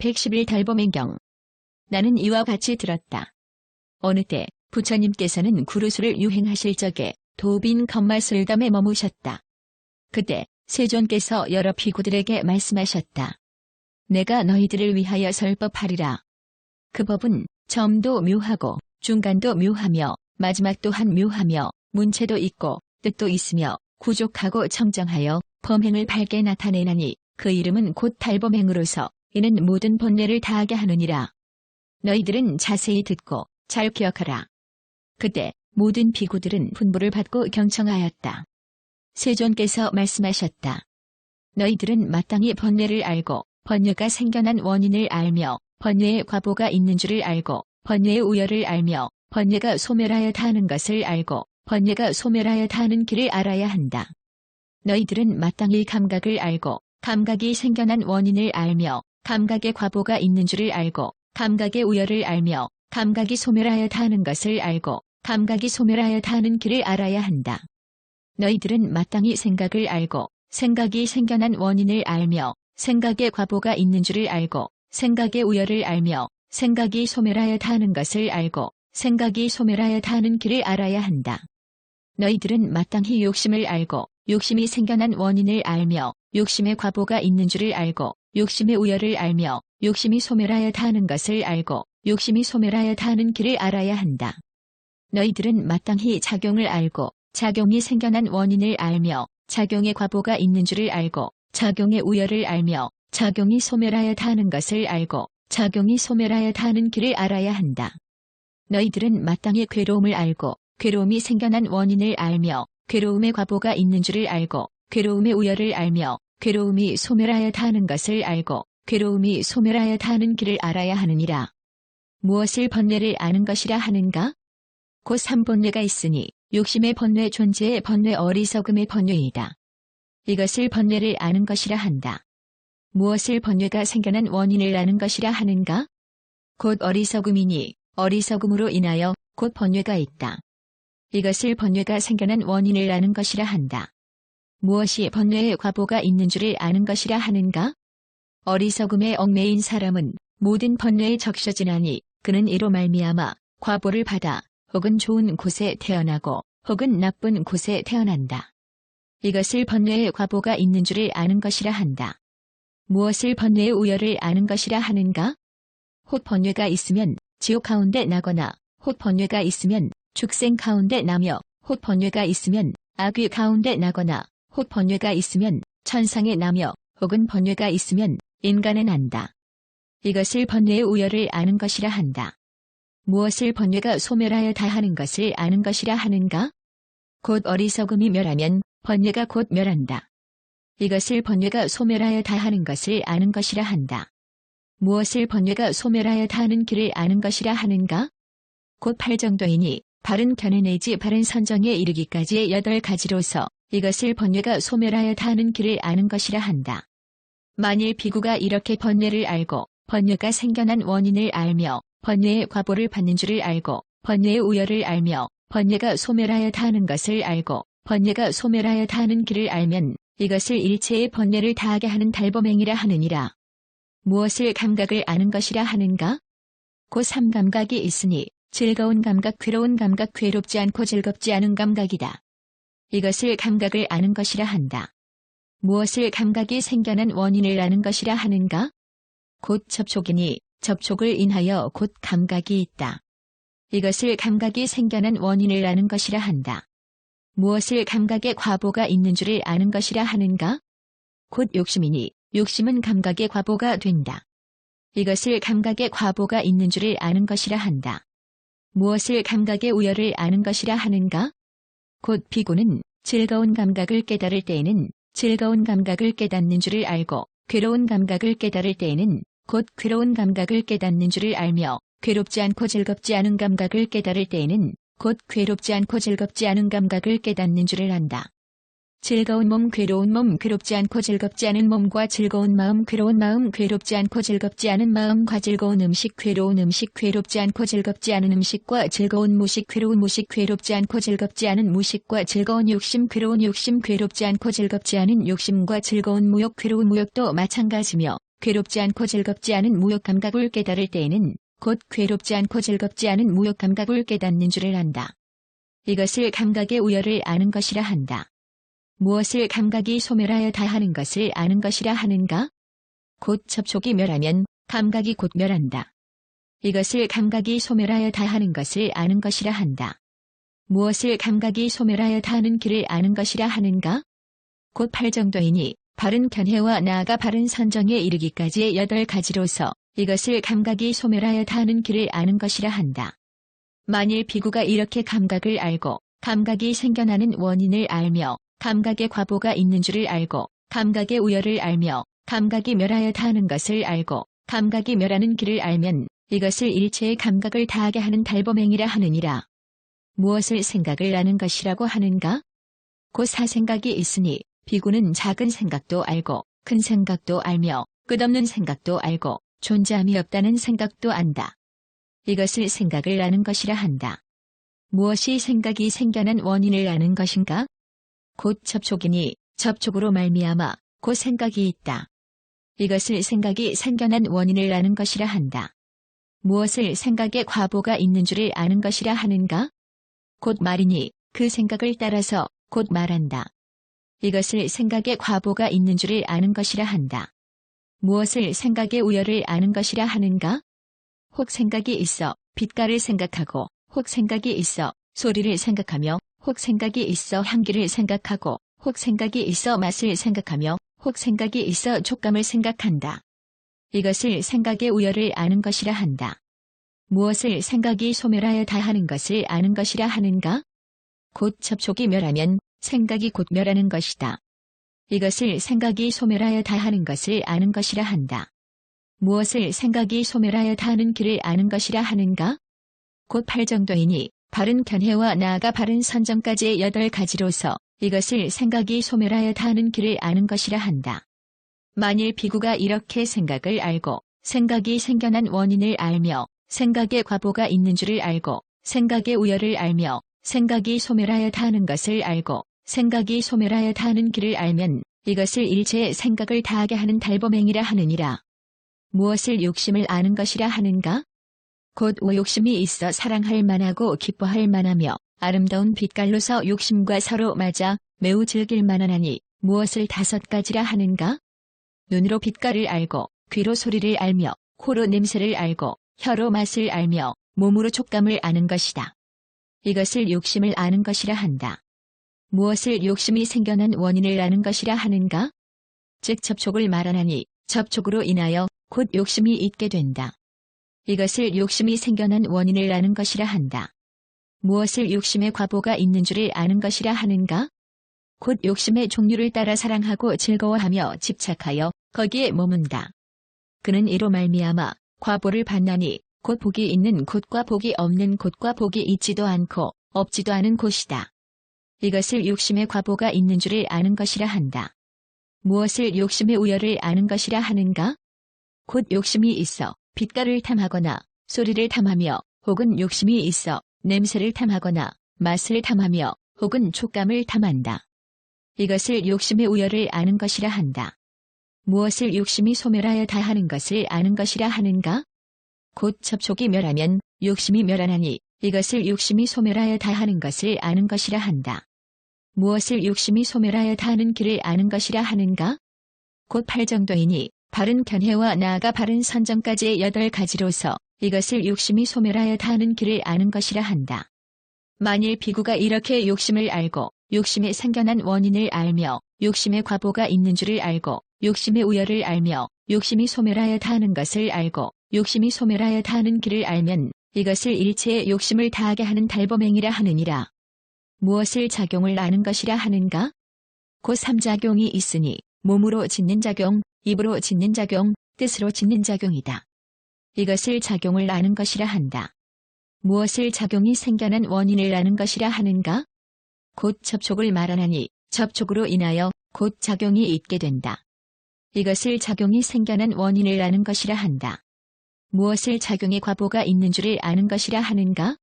111 달보맹경. 나는 이와 같이 들었다. 어느 때 부처님께서는 구루수를 유행하실 적에 도빈 건마술담에 머무셨다. 그때 세존께서 여러 비구들에게 말씀하셨다. 내가 너희들을 위하여 설법하리라. 그 법은 점도 묘하고 중간도 묘하며 마지막 또한 묘하며 문체도 있고 뜻도 있으며 구족하고 청정하여 범행을 밝게 나타내나니 그 이름은 곧 달범행으로서 이는 모든 번뇌를 다하게 하느니라. 너희들은 자세히 듣고 잘 기억하라. 그때 모든 비구들은 분부를 받고 경청하였다. 세존께서 말씀하셨다. 너희들은 마땅히 번뇌를 알고 번뇌가 생겨난 원인을 알며 번뇌의 과보가 있는 줄을 알고 번뇌의 우열을 알며 번뇌가 소멸하여 다하는 것을 알고 번뇌가 소멸하여 다하는 길을 알아야 한다. 너희들은 마땅히 감각을 알고 감각이 생겨난 원인을 알며 감각의 과보가 있는 줄을 알고 감각의 우열을 알며 감각이 소멸하여 다하는 것을 알고 감각이 소멸하여 다하는 길을 알아야 한다. 너희들은 마땅히 생각을 알고 생각이 생겨난 원인을 알며 생각의 과보가 있는 줄을 알고 생각의 우열을 알며 생각이 소멸하여 다하는 것을 알고 생각이 소멸하여 다하는 길을 알아야 한다. 너희들은 마땅히 욕심을 알고 욕심이 생겨난 원인을 알며 욕심의 과보가 있는 줄을 알고 욕심의 우열을 알며 욕심이 소멸하여 다하는 것을 알고 욕심이 소멸하여 다하는 길을 알아야 한다. 너희들은 마땅히 작용을 알고 작용이 생겨난 원인을 알며 작용의 과보가 있는 줄을 알고 작용의 우열을 알며 작용이 소멸하여 다하는 것을 알고 작용이 소멸하여 다하는 길을 알아야 한다. 너희들은 마땅히 괴로움을 알고 괴로움이 생겨난 원인을 알며 괴로움의 과보가 있는 줄을 알고 괴로움의 우열을 알며 괴로움이 소멸하여 다하는 것을 알고 괴로움이 소멸하여 다하는 길을 알아야 하느니라. 무엇을 번뇌를 아는 것이라 하는가? 곧 삼번뇌가 있으니 욕심의 번뇌 존재의 번뇌 어리석음의 번뇌이다. 이것을 번뇌를 아는 것이라 한다. 무엇을 번뇌가 생겨난 원인을 아는 것이라 하는가? 곧 어리석음이니 어리석음으로 인하여 곧 번뇌가 있다. 이것을 번뇌가 생겨난 원인을 아는 것이라 한다. 무엇이 번뇌의 과보가 있는 줄을 아는 것이라 하는가? 어리석음에 얽매인 사람은 모든 번뇌에 적셔지나니 그는 이로 말미암아 과보를 받아 혹은 좋은 곳에 태어나고 혹은 나쁜 곳에 태어난다. 이것을 번뇌의 과보가 있는 줄을 아는 것이라 한다. 무엇을 번뇌의 우열을 아는 것이라 하는가? 혹 번뇌가 있으면 지옥 가운데 나거나 혹 번뇌가 있으면 축생 가운데 나며 혹 번뇌가 있으면 악귀 가운데 나거나 혹 번뇌가 있으면 천상에 나며 혹은 번뇌가 있으면 인간에 난다. 이것을 번뇌의 우열을 아는 것이라 한다. 무엇을 번뇌가 소멸하여 다하는 것을 아는 것이라 하는가? 곧 어리석음이 멸하면 번뇌가 곧 멸한다. 이것을 번뇌가 소멸하여 다하는 것을 아는 것이라 한다. 무엇을 번뇌가 소멸하여 다하는 길을 아는 것이라 하는가? 곧 팔정도이니 바른 견해 내지 바른 선정에 이르기까지의 8가지로서 이것을 번뇌가 소멸하여 다하는 길을 아는 것이라 한다. 만일 비구가 이렇게 번뇌를 알고 번뇌가 생겨난 원인을 알며 번뇌의 과보를 받는 줄을 알고 번뇌의 우열을 알며 번뇌가 소멸하여 다하는 것을 알고 번뇌가 소멸하여 다하는 길을 알면 이것을 일체의 번뇌를 다하게 하는 달범행이라 하느니라. 무엇을 감각을 아는 것이라 하는가? 곧 삼감각이 있으니 즐거운 감각, 괴로운 감각, 괴롭지 않고 즐겁지 않은 감각이다. 이것을 감각을 아는 것이라 한다. 무엇을 감각이 생겨난 원인을 아는 것이라 하는가? 곧 접촉이니 접촉을 인하여 곧 감각이 있다. 이것을 감각이 생겨난 원인을 아는 것이라 한다. 무엇을 감각의 과보가 있는 줄을 아는 것이라 하는가? 곧 욕심이니 욕심은 감각의 과보가 된다. 이것을 감각의 과보가 있는 줄을 아는 것이라 한다. 무엇을 감각의 우열을 아는 것이라 하는가? 곧 비구는 즐거운 감각을 깨달을 때에는 즐거운 감각을 깨닫는 줄을 알고 괴로운 감각을 깨달을 때에는 곧 괴로운 감각을 깨닫는 줄을 알며 괴롭지 않고 즐겁지 않은 감각을 깨달을 때에는 곧 괴롭지 않고 즐겁지 않은 감각을 깨닫는 줄을 안다. 즐거운 몸, 괴로운 몸, 괴롭지 않고 즐겁지 않은 몸과 즐거운 마음, 괴로운 마음, 괴롭지 않고 즐겁지 않은 마음과 즐거운 음식, 괴로운 음식, 괴롭지 않고 즐겁지 않은 음식과 즐거운 무식, 괴로운 무식, 괴롭지 않고 즐겁지 않은 무식과 즐거운 욕심, 괴로운 욕심, 괴롭지 않고 즐겁지 않은 욕심과 즐거운 무욕, 괴로운 무욕도 마찬가지며 괴롭지 않고 즐겁지 않은 무욕감각을 깨달을 때에는 곧 괴롭지 않고 즐겁지 않은 무욕감각을 깨닫는 줄을 안다. 이것을 감각의 우열을 아는 것이라 한다. 무엇을 감각이 소멸하여 다하는 것을 아는 것이라 하는가? 곧 접촉이 멸하면 감각이 곧 멸한다. 이것을 감각이 소멸하여 다하는 것을 아는 것이라 한다. 무엇을 감각이 소멸하여 다하는 길을 아는 것이라 하는가? 곧 팔정도이니 바른 견해와 나아가 바른 선정에 이르기까지의 8가지로서 이것을 감각이 소멸하여 다하는 길을 아는 것이라 한다. 만일 비구가 이렇게 감각을 알고 감각이 생겨나는 원인을 알며 감각의 과보가 있는 줄을 알고 감각의 우열을 알며 감각이 멸하여 다하는 것을 알고 감각이 멸하는 길을 알면 이것을 일체의 감각을 다하게 하는 달범행이라 하느니라. 무엇을 생각을 아는 것이라고 하는가? 곧 사생각이 있으니 비구는 작은 생각도 알고 큰 생각도 알며 끝없는 생각도 알고 존재함이 없다는 생각도 안다. 이것을 생각을 아는 것이라 한다. 무엇이 생각이 생겨난 원인을 아는 것인가? 곧 접촉이니 접촉으로 말미암아 곧 생각이 있다. 이것을 생각이 생겨난 원인을 아는 것이라 한다. 무엇을 생각의 과보가 있는 줄을 아는 것이라 하는가? 곧 말이니 그 생각을 따라서 곧 말한다. 이것을 생각의 과보가 있는 줄을 아는 것이라 한다. 무엇을 생각의 우열을 아는 것이라 하는가? 혹 생각이 있어 빛깔을 생각하고 혹 생각이 있어 소리를 생각하며 혹 생각이 있어 향기를 생각하고 혹 생각이 있어 맛을 생각하며 혹 생각이 있어 촉감을 생각한다. 이것을 생각의 우열을 아는 것이라 한다. 무엇을 생각이 소멸하여 다하는 것을 아는 것이라 하는가? 곧 접촉이 멸하면 생각이 곧 멸하는 것이다. 이것을 생각이 소멸하여 다하는 것을 아는 것이라 한다. 무엇을 생각이 소멸하여 다하는 길을 아는 것이라 하는가? 곧 팔정도이니 바른 견해와 나아가 바른 선정까지의 8가지로서 이것을 생각이 소멸하여 다하는 길을 아는 것이라 한다. 만일 비구가 이렇게 생각을 알고 생각이 생겨난 원인을 알며 생각의 과보가 있는 줄을 알고 생각의 우열을 알며 생각이 소멸하여 다하는 것을 알고 생각이 소멸하여 다하는 길을 알면 이것을 일체의 생각을 다하게 하는 달범행이라 하느니라. 무엇을 욕심을 아는 것이라 하는가? 곧 오욕심이 있어 사랑할 만하고 기뻐할 만하며 아름다운 빛깔로서 욕심과 서로 맞아 매우 즐길 만하니 무엇을 5가지라 하는가? 눈으로 빛깔을 알고 귀로 소리를 알며 코로 냄새를 알고 혀로 맛을 알며 몸으로 촉감을 아는 것이다. 이것을 욕심을 아는 것이라 한다. 무엇을 욕심이 생겨난 원인을 아는 것이라 하는가? 즉 접촉을 말하나니 접촉으로 인하여 곧 욕심이 있게 된다. 이것을 욕심이 생겨난 원인을 아는 것이라 한다. 무엇을 욕심의 과보가 있는 줄을 아는 것이라 하는가? 곧 욕심의 종류를 따라 사랑하고 즐거워하며 집착하여 거기에 머문다. 그는 이로 말미암아 과보를 받나니 곧 복이 있는 곳과 복이 없는 곳과 복이 있지도 않고 없지도 않은 곳이다. 이것을 욕심의 과보가 있는 줄을 아는 것이라 한다. 무엇을 욕심의 우열을 아는 것이라 하는가? 곧 욕심이 있어 빛깔을 탐하거나 소리를 탐하며 혹은 욕심이 있어 냄새를 탐하거나 맛을 탐하며 혹은 촉감을 탐한다. 이것을 욕심의 우열을 아는 것이라 한다. 무엇을 욕심이 소멸하여 다하는 것을 아는 것이라 하는가? 곧 접촉이 멸하면 욕심이 멸하나니 이것을 욕심이 소멸하여 다하는 것을 아는 것이라 한다. 무엇을 욕심이 소멸하여 다하는 길을 아는 것이라 하는가? 곧 팔정도이니 바른 견해와 나아가 바른 선정까지의 8가지로서 이것을 욕심이 소멸하여 다하는 길을 아는 것이라 한다. 만일 비구가 이렇게 욕심을 알고 욕심에 생겨난 원인을 알며 욕심의 과보가 있는 줄을 알고 욕심의 우열을 알며 욕심이 소멸하여 다하는 것을 알고 욕심이 소멸하여 다하는 길을 알면 이것을 일체의 욕심을 다하게 하는 달범행이라 하느니라. 무엇을 작용을 아는 것이라 하는가? 곧 3작용이 있으니 몸으로 짓는 작용, 입으로 짓는 작용, 뜻으로 짓는 작용이다. 이것을 작용을 아는 것이라 한다. 무엇을 작용이 생겨난 원인을 아는 것이라 하는가? 곧 접촉을 말하나니 접촉으로 인하여 곧 작용이 있게 된다. 이것을 작용이 생겨난 원인을 아는 것이라 한다. 무엇을 작용의 과보가 있는 줄을 아는 것이라 하는가?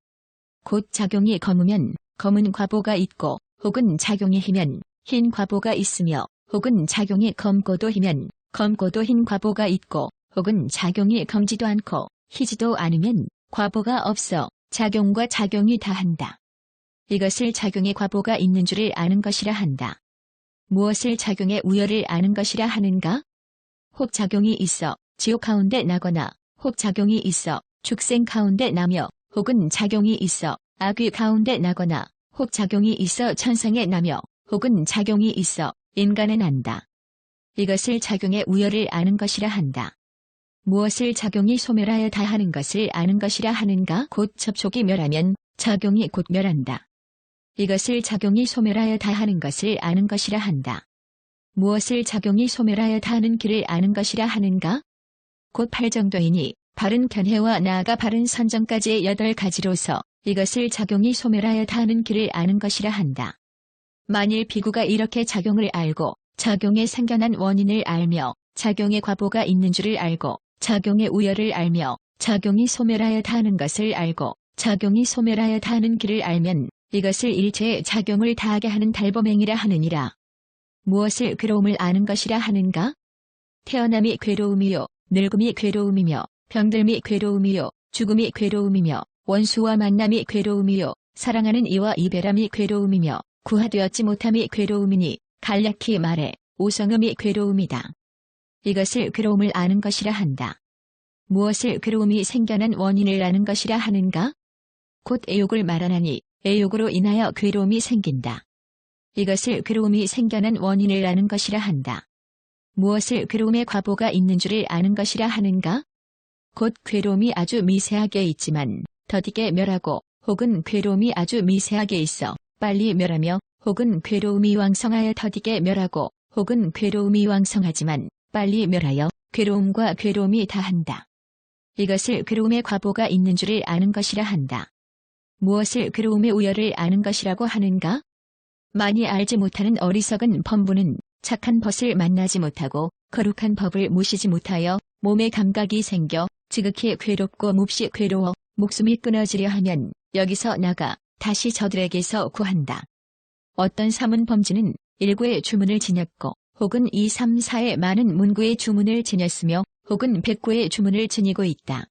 곧 작용이 검으면 검은 과보가 있고 혹은 작용이 희면 흰 과보가 있으며 혹은 작용이 검고도 희면 검고도 흰 과보가 있고 혹은 작용이 검지도 않고 희지도 않으면 과보가 없어 작용과 작용이 다한다. 이것을 작용의 과보가 있는 줄을 아는 것이라 한다. 무엇을 작용의 우열을 아는 것이라 하는가? 혹 작용이 있어 지옥 가운데 나거나 혹 작용이 있어 축생 가운데 나며 혹은 작용이 있어 악귀 가운데 나거나 혹 작용이 있어 천상에 나며 혹은 작용이 있어 인간에 난다. 이것을 작용의 우열을 아는 것이라 한다. 무엇을 작용이 소멸하여 다하는 것을 아는 것이라 하는가? 곧 접촉이 멸하면 작용이 곧 멸한다. 이것을 작용이 소멸하여 다하는 것을 아는 것이라 한다. 무엇을 작용이 소멸하여 다하는 길을 아는 것이라 하는가? 곧 팔정도이니 바른 견해와 나아가 바른 선정까지의 8가지로서 이것을 작용이 소멸하여 다하는 길을 아는 것이라 한다. 만일 비구가 이렇게 작용을 알고 작용에 생겨난 원인을 알며 작용의 과보가 있는 줄을 알고 작용의 우열을 알며 작용이 소멸하여 다하는 것을 알고 작용이 소멸하여 다하는 길을 알면 이것을 일체의 작용을 다하게 하는 달범행이라 하느니라. 무엇을 괴로움을 아는 것이라 하는가? 태어남이 괴로움이요 늙음이 괴로움이며 병들미 괴로움이요 죽음이 괴로움이며 원수와 만남이 괴로움이요 사랑하는 이와 이별함이 괴로움이며 구하되었지 못함이 괴로움이니 간략히 말해 오성음이 괴로움이다. 이것을 괴로움을 아는 것이라 한다. 무엇을 괴로움이 생겨난 원인을 아는 것이라 하는가? 곧 애욕을 말하나니 애욕으로 인하여 괴로움이 생긴다. 이것을 괴로움이 생겨난 원인을 아는 것이라 한다. 무엇을 괴로움의 과보가 있는 줄을 아는 것이라 하는가? 곧 괴로움이 아주 미세하게 있지만 더디게 멸하고 혹은 괴로움이 아주 미세하게 있어 빨리 멸하며 혹은 괴로움이 왕성하여 더디게 멸하고 혹은 괴로움이 왕성하지만 빨리 멸하여 괴로움과 괴로움이 다한다. 이것을 괴로움의 과보가 있는 줄을 아는 것이라 한다. 무엇을 괴로움의 우열을 아는 것이라고 하는가? 많이 알지 못하는 어리석은 범부는 착한 벗을 만나지 못하고 거룩한 법을 모시지 못하여 몸에 감각이 생겨 지극히 괴롭고 몹시 괴로워 목숨이 끊어지려 하면 여기서 나가 다시 저들에게서 구한다. 어떤 사문 범지는 1구의 주문을 지녔고 혹은 2, 3, 4의 많은 문구의 주문을 지녔으며 혹은 100구의 주문을 지니고 있다.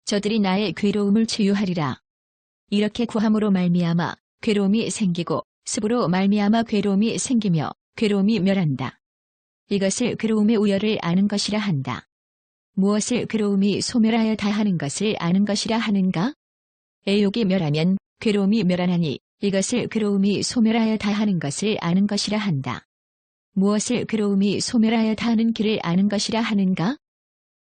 저들이 나의 괴로움을 치유하리라. 이렇게 구함으로 말미암아 괴로움이 생기고 습으로 말미암아 괴로움이 생기며 괴로움이 멸한다. 이것을 괴로움의 우열을 아는 것이라 한다. 무엇을 괴로움이 소멸하여 다하는 것을 아는 것이라 하는가? 애욕이 멸하면 괴로움이 멸하나니 이것을 괴로움이 소멸하여 다하는 것을 아는 것이라 한다. 무엇을 괴로움이 소멸하여 다하는 길을 아는 것이라 하는가?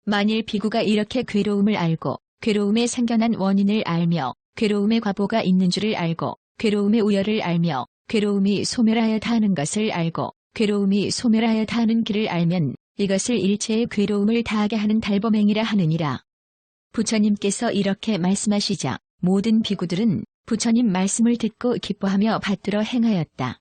만일 비구가 이렇게 괴로움을 알고 괴로움에 생겨난 원인을 알며 괴로움의 과보가 있는 줄을 알고 괴로움의 우열을 알며 괴로움이 소멸하여 다하는 것을 알고 괴로움이 소멸하여 다하는 길을 알면 이것을 일체의 괴로움을 다하게 하는 달범행이라 하느니라. 부처님께서 이렇게 말씀하시자 모든 비구들은 부처님 말씀을 듣고 기뻐하며 받들어 행하였다.